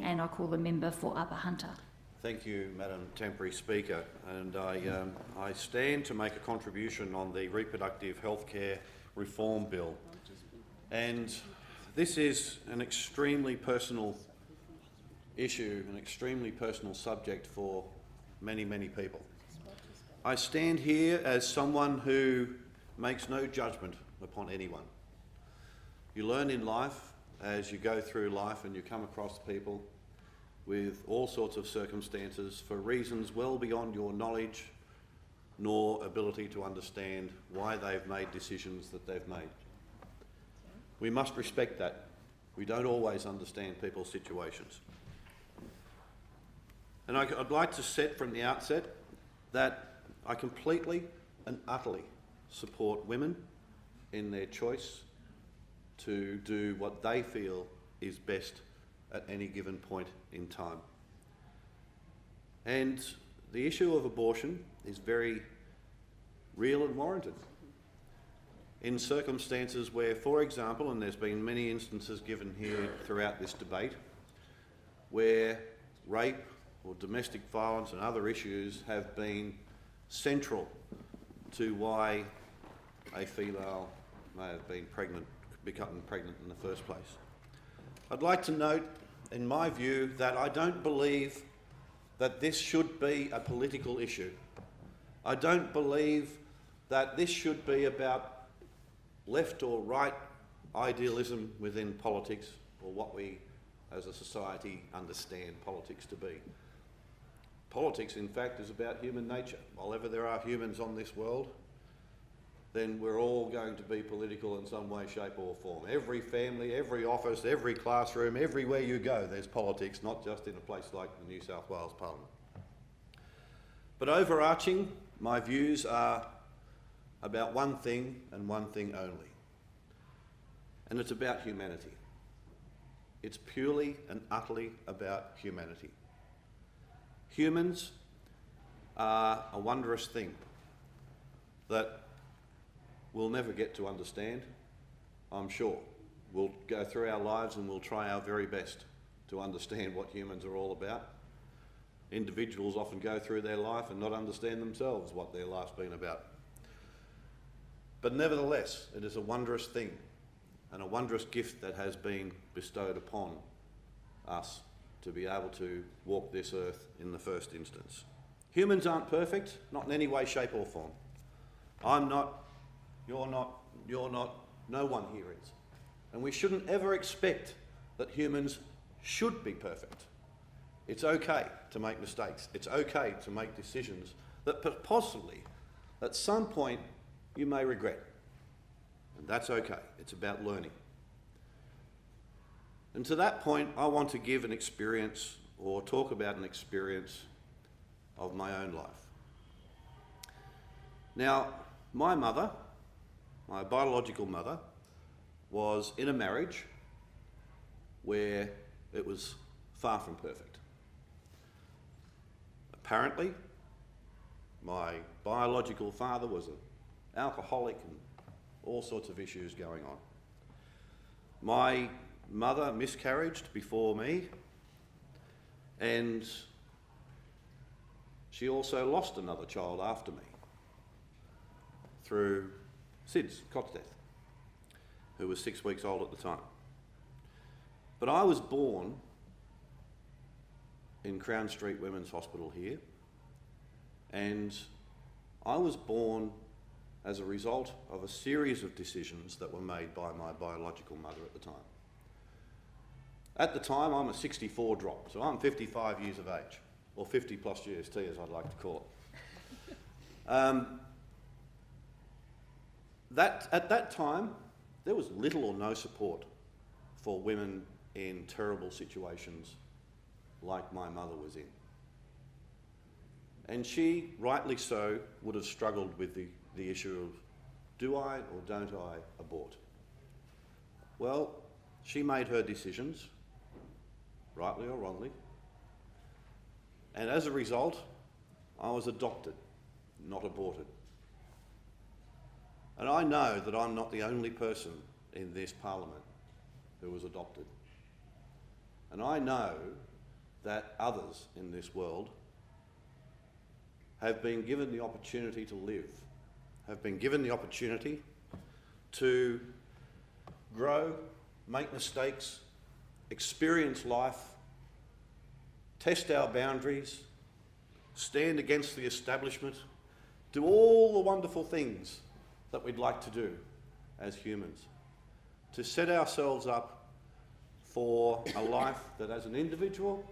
and I call the member for Upper Hunter. Thank you, Madam Temporary Speaker, and I stand to make a contribution on the Reproductive Healthcare Reform Bill. And this is an extremely personal issue, an extremely personal subject for many, many people. I stand here as someone who makes no judgment upon anyone. You learn in life as you go through life and you come across people with all sorts of circumstances for reasons well beyond your knowledge nor ability to understand why they've made decisions that they've made. We must respect that. We don't always understand people's situations. And I'd like to set from the outset that I completely and utterly support women in their choice to do what they feel is best at any given point in time. And the issue of abortion is very real and warranted. In circumstances where, for example, and there's been many instances given here throughout this debate, where rape or domestic violence and other issues have been central to why a female may have been becoming pregnant in the first place. I'd like to note, in my view, that I don't believe that this should be a political issue. I don't believe that this should be about left or right idealism within politics, or what we as a society understand politics to be. Politics, in fact, is about human nature. While ever there are humans on this world, then we're all going to be political in some way, shape or form. Every family, every office, every classroom, everywhere you go, there's politics, not just in a place like the New South Wales Parliament. But overarching, my views are about one thing and one thing only. And it's about humanity. It's purely and utterly about humanity. Humans are a wondrous thing that we'll never get to understand, I'm sure. We'll go through our lives and we'll try our very best to understand what humans are all about. Individuals often go through their life and not understand themselves what their life's been about. But nevertheless, it is a wondrous thing and a wondrous gift that has been bestowed upon us to be able to walk this earth in the first instance. Humans aren't perfect, not in any way, shape or form. I'm not, you're not, no one here is. And we shouldn't ever expect that humans should be perfect. It's okay to make mistakes. It's okay to make decisions that possibly, at some point, you may regret. And that's okay. It's about learning. And to that point, I want to give an experience or talk about an experience of my own life. Now, my mother, my biological mother, was in a marriage where it was far from perfect. Apparently, my biological father was an alcoholic and all sorts of issues going on. My mother miscarried before me, and she also lost another child after me through SIDS, cot's death, who was 6 weeks old at the time. But I was born in Crown Street Women's Hospital here, and I was born as a result of a series of decisions that were made by my biological mother at the time. At the time, I'm a 64 drop, so I'm 55 years of age, or 50 plus GST as I'd like to call it. At that time, there was little or no support for women in terrible situations like my mother was in. And she, rightly so, would have struggled with the issue of, do I or don't I abort? Well, she made her decisions, rightly or wrongly, and as a result, I was adopted, not aborted. And I know that I'm not the only person in this parliament who was adopted. And I know that others in this world have been given the opportunity to live, have been given the opportunity to grow, make mistakes, experience life, test our boundaries, stand against the establishment, do all the wonderful things that we'd like to do as humans, to set ourselves up for a life that as an individual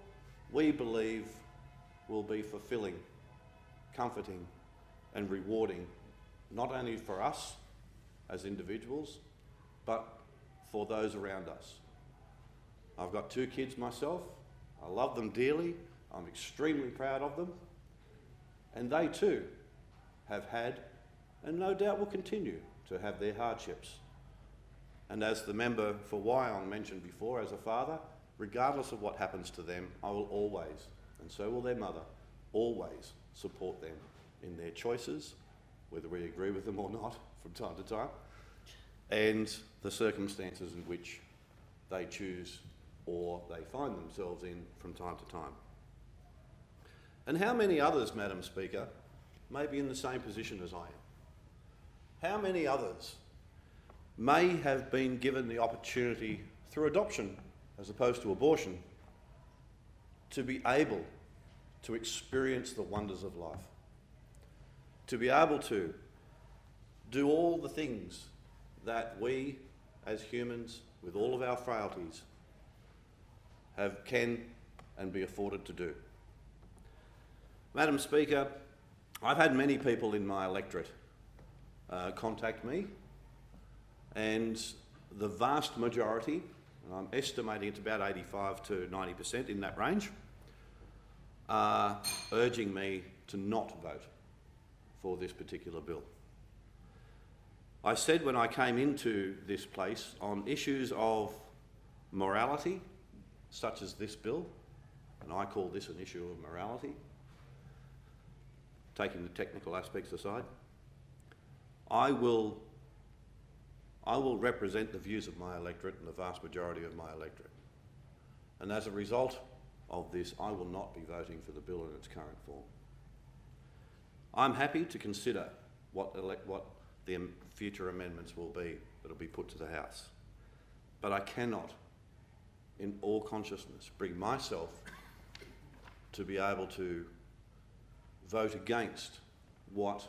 we believe will be fulfilling, comforting and rewarding, not only for us as individuals, but for those around us. I've got 2 kids myself. I love them dearly. I'm extremely proud of them. And they too have had, and no doubt will continue to have, their hardships. And as the member for Wyong mentioned before, as a father, regardless of what happens to them, I will always, and so will their mother, always support them in their choices, whether we agree with them or not from time to time, and the circumstances in which they choose or they find themselves in from time to time. And how many others, Madam Speaker, may be in the same position as I am? How many others may have been given the opportunity through adoption, as opposed to abortion, to be able to experience the wonders of life, to be able to do all the things that we as humans, with all of our frailties, can and be afforded to do. Madam Speaker, I've had many people in my electorate contact me, and the vast majority, and I'm estimating it's about 85 to 90% in that range, are urging me to not vote for this particular bill. I said when I came into this place, on issues of morality, such as this bill, and I call this an issue of morality, taking the technical aspects aside, I will represent the views of my electorate and the vast majority of my electorate. And as a result of this, I will not be voting for the bill in its current form. I'm happy to consider what the future amendments will be that will be put to the House. But I cannot, in all consciousness, bring myself to be able to vote against what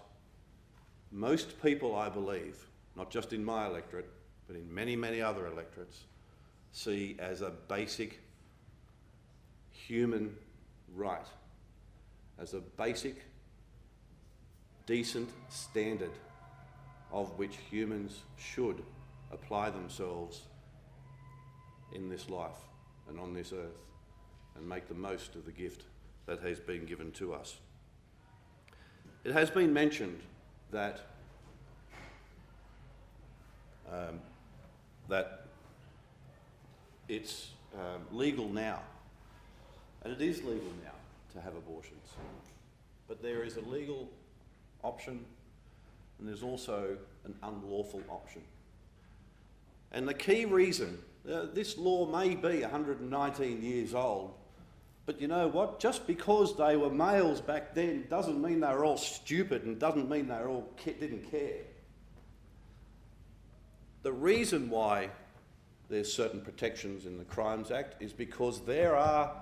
most people, I believe, not just in my electorate, but in many, many other electorates, see as a basic human right, as a basic, decent standard of which humans should apply themselves in this life and on this earth and make the most of the gift that has been given to us. It has been mentioned that it's legal now, and it is legal now to have abortions, but there is a legal option and there's also an unlawful option. And the key reason, this law may be 119 years old, but you know what? Just because they were males back then doesn't mean they were all stupid and doesn't mean they all didn't care. The reason why there's certain protections in the Crimes Act is because there are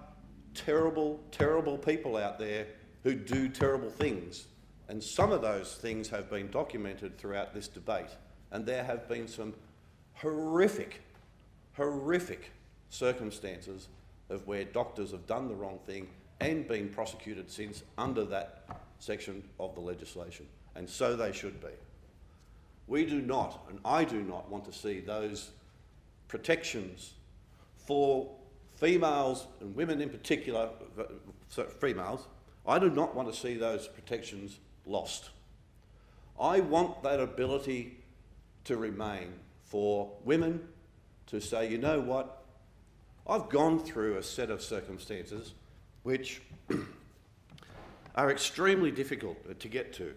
terrible, terrible people out there who do terrible things. And some of those things have been documented throughout this debate. And there have been some horrific, horrific circumstances of where doctors have done the wrong thing and been prosecuted since under that section of the legislation. And so they should be. We do not, and I do not, want to see those protections for females and women in particular, females, I do not want to see those protections lost. I want that ability to remain for women to say, you know what, I've gone through a set of circumstances which are extremely difficult to get to,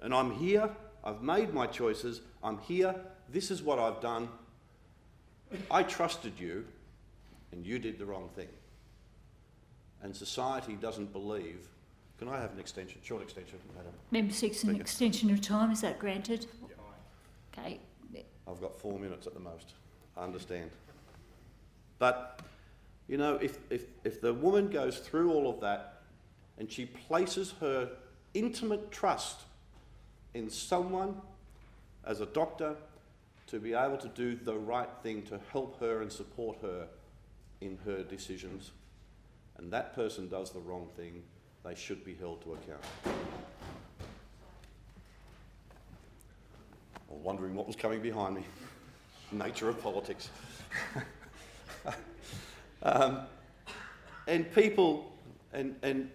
and I'm here, I've made my choices, I'm here, this is what I've done, I trusted you and you did the wrong thing. and society doesn't believe. Can I have an extension, short extension, Madam? Member seeks an Speaker. extension of time. Is that granted? Okay. I've got 4 minutes at the most. I understand. But, you know, if the woman goes through all of that and she places her intimate trust in someone as a doctor to be able to do the right thing to help her and support her in her decisions, and that person does the wrong thing, they should be held to account. I was wondering what was coming behind me. Nature of politics. And people, and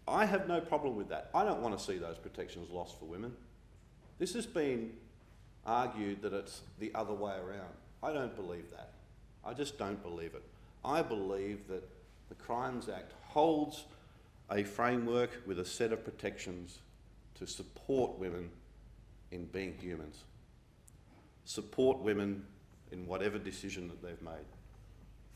I have no problem with that. I don't want to see those protections lost for women. This has been argued that it's the other way around. I don't believe that. I just don't believe it. I believe that the Crimes Act holds a framework with a set of protections to support women in being humans, support women in whatever decision that they've made,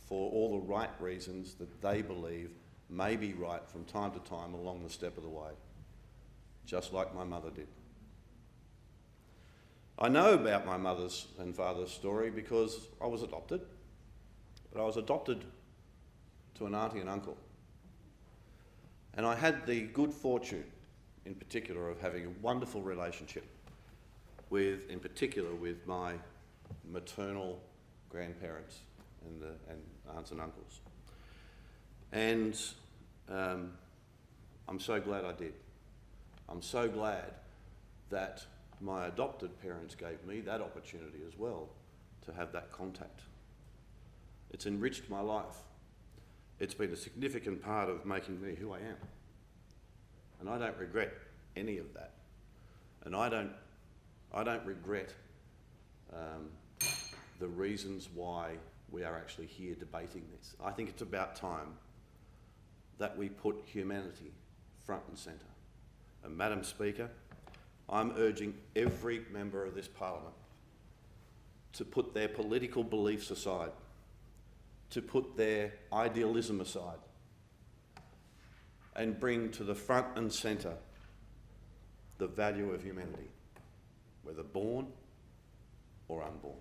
for all the right reasons that they believe may be right from time to time along the step of the way, just like my mother did. I know about my mother's and father's story because I was adopted, but I was adopted to an auntie and uncle. And I had the good fortune, in particular, of having a wonderful relationship with, in particular, with my maternal grandparents and aunts and uncles. And I'm so glad I did. I'm so glad that my adopted parents gave me that opportunity as well to have that contact. It's enriched my life. It's been a significant part of making me who I am. And I don't regret any of that. And I don't regret the reasons why we are actually here debating this. I think it's about time that we put humanity front and centre. And Madam Speaker, I'm urging every member of this Parliament to put their political beliefs aside, to put their idealism aside, and bring to the front and centre the value of humanity, whether born or unborn.